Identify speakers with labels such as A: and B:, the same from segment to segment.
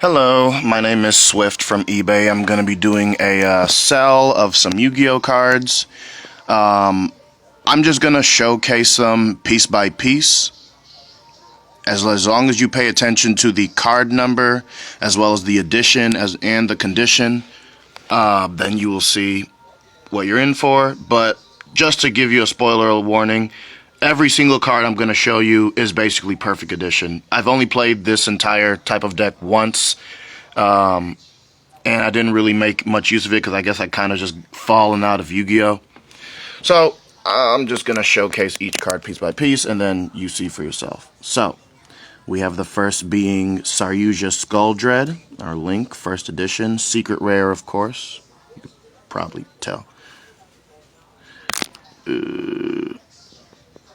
A: Hello, my name is Swift from eBay. I'm going to be doing a sell of some Yu-Gi-Oh cards. I'm just going to showcase them piece by piece. As long as you pay attention to the card number, as well as the edition and the condition, then you will see what you're in for. But just to give you a spoiler warning, every single card I'm going to show you is basically perfect edition. I've only played this entire type of deck once, and I didn't really make much use of it because I guess I kind of just fallen out of Yu-Gi-Oh! So I'm just going to showcase each card piece by piece, and then you see for yourself. So we have the first being SARUJA Skull Dread, our Link, first edition, secret rare, of course. You could probably tell.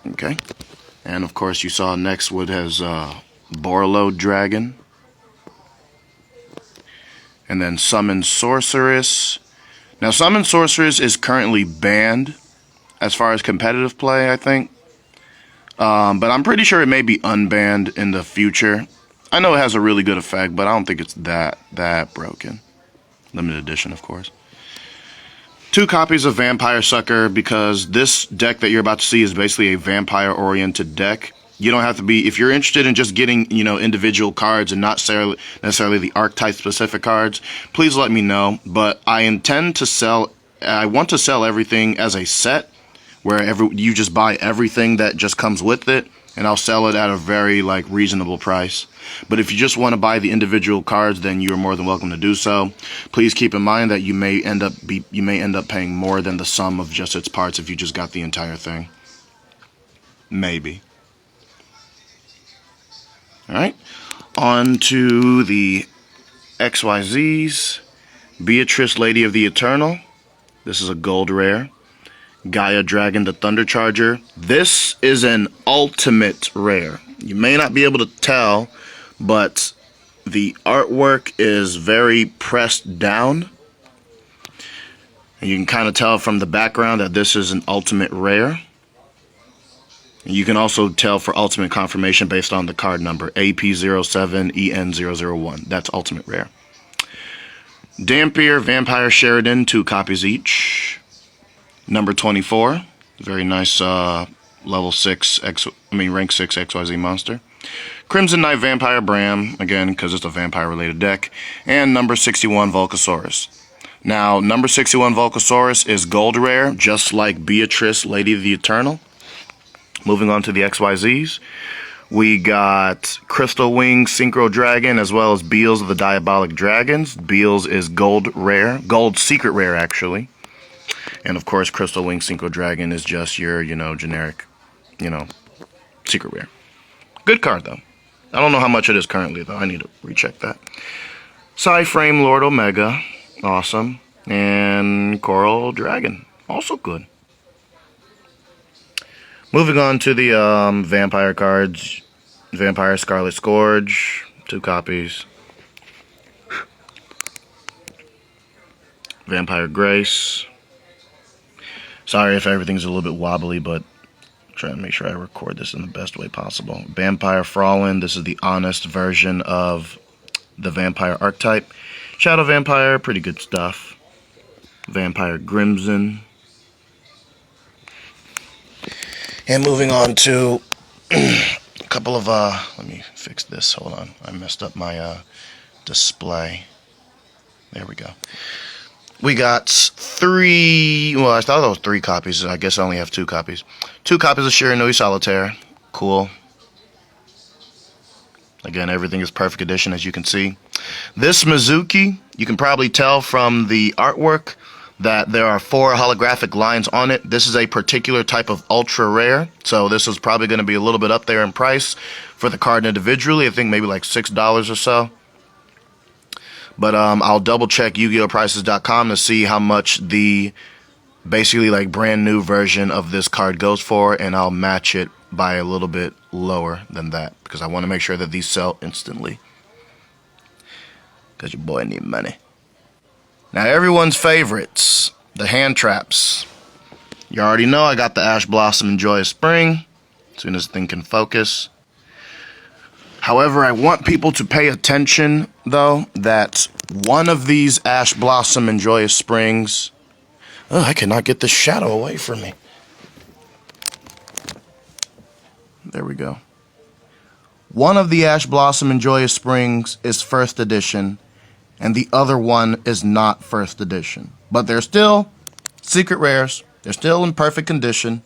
A: Okay, and of course you saw next what has BORRELOAD Dragon, and then Summon Sorceress. Now Summon Sorceress is currently banned as far as competitive play, I think, but I'm pretty sure it may be unbanned in the future. I know it has a really good effect, but I don't think it's that broken. Limited edition, of course. 2 copies of Vampire Sucker, because this deck that you're about to see is basically a vampire-oriented deck. You don't have to be, if you're interested in just getting, individual cards and not necessarily the archetype-specific cards, please let me know. But I want to sell everything as a set, where you just buy everything that just comes with it, and I'll sell it at a very reasonable price. But if you just want to buy the individual cards, then you are more than welcome to do so. Please keep in mind that you may end up paying more than the sum of just its parts if you just got the entire thing. Maybe. All right. On to the XYZs. Beatrice, Lady of the Eternal. This is a gold rare. GAIA Dragon the Thunder Charger. This is an ultimate rare. You may not be able to tell, but the artwork is very pressed down. And you can kind of tell from the background that this is an ultimate rare. And you can also tell for ultimate confirmation based on the card number, AP07EN001. That's ultimate rare. Dampier, Vampire Sheridan, 2 copies each. Number 24, very nice rank 6 XYZ monster. Crimson Knight Vampire Bram, again because it's a vampire related deck, and number 61 Volcasaurus. Now number 61 Volcasaurus is gold rare, just like Beatrice, Lady of the Eternal. Moving on to the XYZs, we got Crystal Wing Synchro Dragon, as well as Beals of the Diabolic Dragons. Beals is gold rare, gold secret rare actually. And of course, Crystal Wing Synchro Dragon is just your, generic, secret rare. Good card, though. I don't know how much it is currently, though. I need to recheck that. Psy-Frame Lord Omega. Awesome. And Coral Dragon. Also good. Moving on to the vampire cards. Vampire Scarlet Scourge. 2 copies. Vampire Grace. Sorry if everything's a little bit wobbly, but I'm trying to make sure I record this in the best way possible. Vampire Fraulein, this is the honest version of the vampire archetype. Shadow Vampire, pretty good stuff. Vampire Crimson. And moving on to a couple of, let me fix this, hold on. I messed up my display. There we go. We got 3, well, I thought it was 3 copies. I guess I only have 2 copies. 2 copies of Shiranui Solitaire. Cool. Again, everything is perfect edition, as you can see. This Mizuki, you can probably tell from the artwork that there are 4 holographic lines on it. This is a particular type of ultra rare, so this is probably going to be a little bit up there in price for the card individually. I think maybe like $6 or so. But I'll double check YugiOhPrices.com to see how much the basically brand new version of this card goes for, and I'll match it by a little bit lower than that because I want to make sure that these sell instantly. Because your boy need money. Now everyone's favorites, the hand traps. You already know I got the Ash Blossom and Joyous Spring. As soon as the thing can focus. However, I want people to pay attention, though, that one of these Ash Blossom and Joyous Springs... Oh, I cannot get the shadow away from me. There we go. One of the Ash Blossom and Joyous Springs is first edition, and the other one is not first edition. But they're still secret rares. They're still in perfect condition.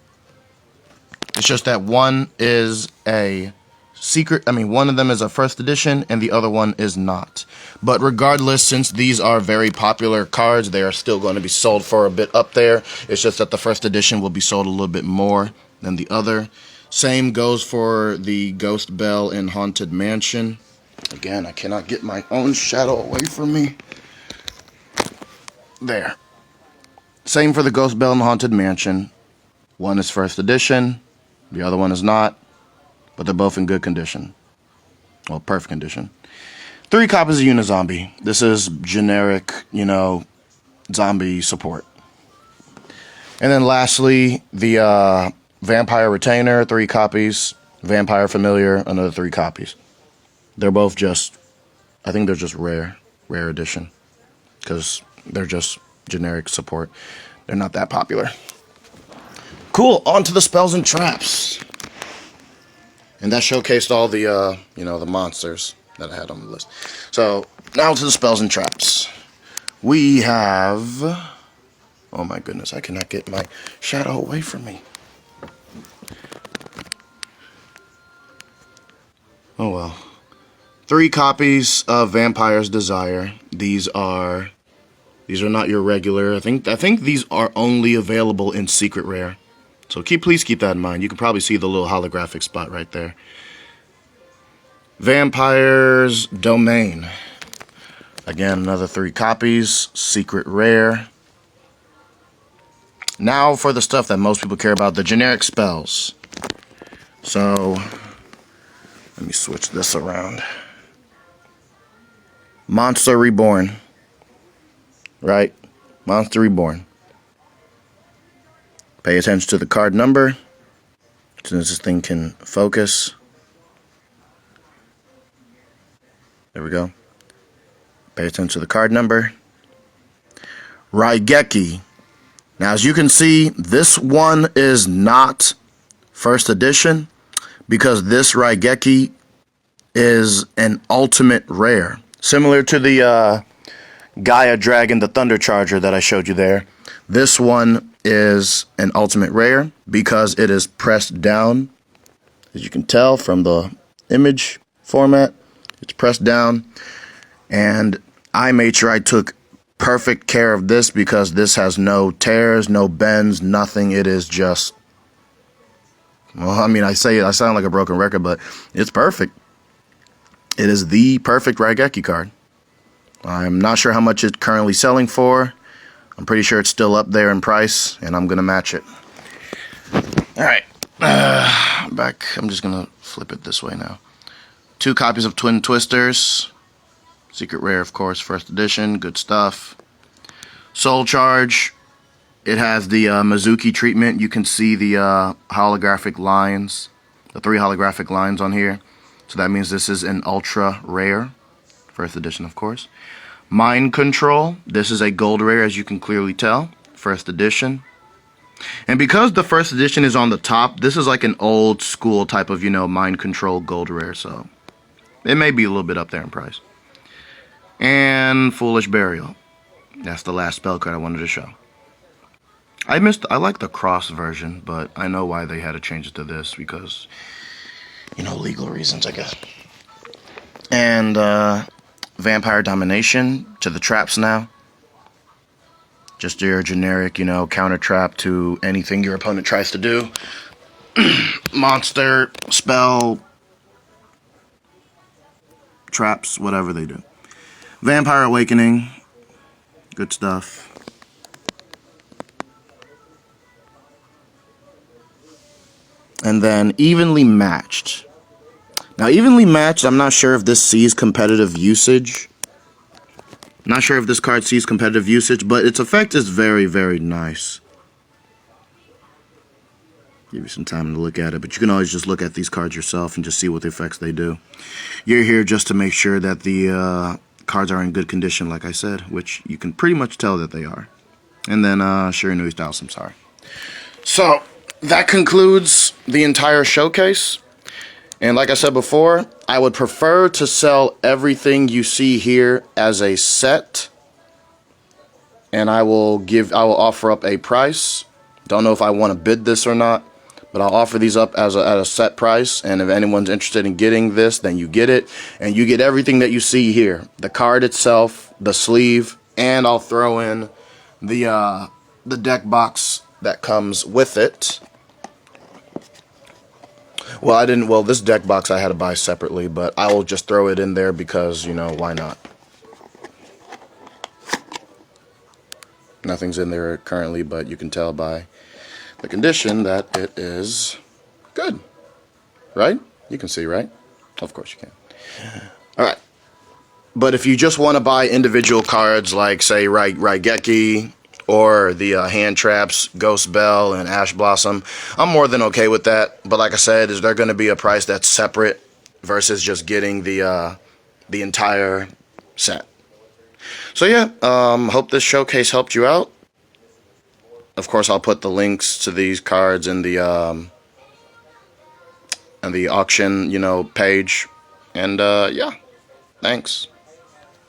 A: It's just that one is a secret, one of them is a first edition and the other one is not. But regardless, since these are very popular cards, they are still going to be sold for a bit up there. It's just that the first edition will be sold a little bit more than the other. Same goes for the Ghost Bell in Haunted Mansion. Again, I cannot get my own shadow away from me. There. Same for the Ghost Bell in Haunted Mansion. One is first edition, the other one is not, but they're both in good condition. Well, perfect condition. 3 copies of Unizombie. This is generic, zombie support. And then lastly, the Vampire Retainer, 3 copies. Vampire Familiar, another 3 copies. They're both just, I think they're just rare edition. Because they're just generic support. They're not that popular. Cool, on to the spells and traps. And that showcased all the, the monsters that I had on the list. So, now to the spells and traps. We have... Oh my goodness, I cannot get my shadow away from me. Oh well. 3 copies of Vampire's Desire. These are not your regular. I think these are only available in Secret Rare. So please keep that in mind. You can probably see the little holographic spot right there. Vampire's Domain. Again, another 3 copies. Secret Rare. Now for the stuff that most people care about, the generic spells. So, let me switch this around. Monster Reborn. Right? Monster Reborn. Pay attention to the card number. As soon as this thing can focus. There we go. Pay attention to the card number. Raigeki. Now, as you can see, this one is not first edition because this Raigeki is an ultimate rare. Similar to the Gaia Dragon, the Thunder Charger that I showed you there. This one is an ultimate rare because it is pressed down. As you can tell from the image format, it's pressed down. And I made sure I took perfect care of this because this has no tears, no bends, nothing. It is just, well, I sound like a broken record, but it's perfect. It is the perfect Raigeki card. I'm not sure how much it's currently selling for. I'm pretty sure it's still up there in price, and I'm going to match it. Alright, back. I'm just going to flip it this way now. 2 copies of Twin Twisters. Secret Rare, of course, first edition. Good stuff. Soul Charge. It has the Mizuki treatment. You can see the holographic lines. The 3 holographic lines on here. So that means this is an ultra rare. First edition, of course. Mind Control. This is a gold rare, as you can clearly tell. First edition. And because the first edition is on the top, this is like an old school type of, Mind Control gold rare. So it may be a little bit up there in price. And Foolish Burial. That's the last spell card I wanted to show. I like the cross version, but I know why they had to change it to this because, legal reasons, I guess. And Vampire Domination to the traps now. Just your generic, counter trap to anything your opponent tries to do. Monster, spell, traps, whatever they do. Vampire Awakening. Good stuff. And then Evenly Matched. Now, Evenly Matched, I'm not sure if this sees competitive usage. Not sure if this card sees competitive usage, but its effect is very, very nice. Give you some time to look at it, but you can always just look at these cards yourself and just see what the effects they do. You're here just to make sure that the cards are in good condition, like I said, which you can pretty much tell that they are. And then, Shiranui Styles, I'm sorry. So, that concludes the entire showcase. And like I said before, I would prefer to sell everything you see here as a set. And I will offer up a price. Don't know if I want to bid this or not, but I'll offer these up as at a set price. And if anyone's interested in getting this, then you get it. And you get everything that you see here. The card itself, the sleeve, and I'll throw in the deck box that comes with it. Well, this deck box I had to buy separately, but I will just throw it in there because, you know, why not? Nothing's in there currently, but you can tell by the condition that it is good. Right? You can see, right? Of course you can. Alright. But if you just want to buy individual cards like, say, Raigeki, or the hand traps, Ghost Bell, and Ash Blossom, I'm more than okay with that. But like I said, is there going to be a price that's separate versus just getting the entire set? So yeah, hope this showcase helped you out. Of course, I'll put the links to these cards in the auction, page. And yeah, thanks.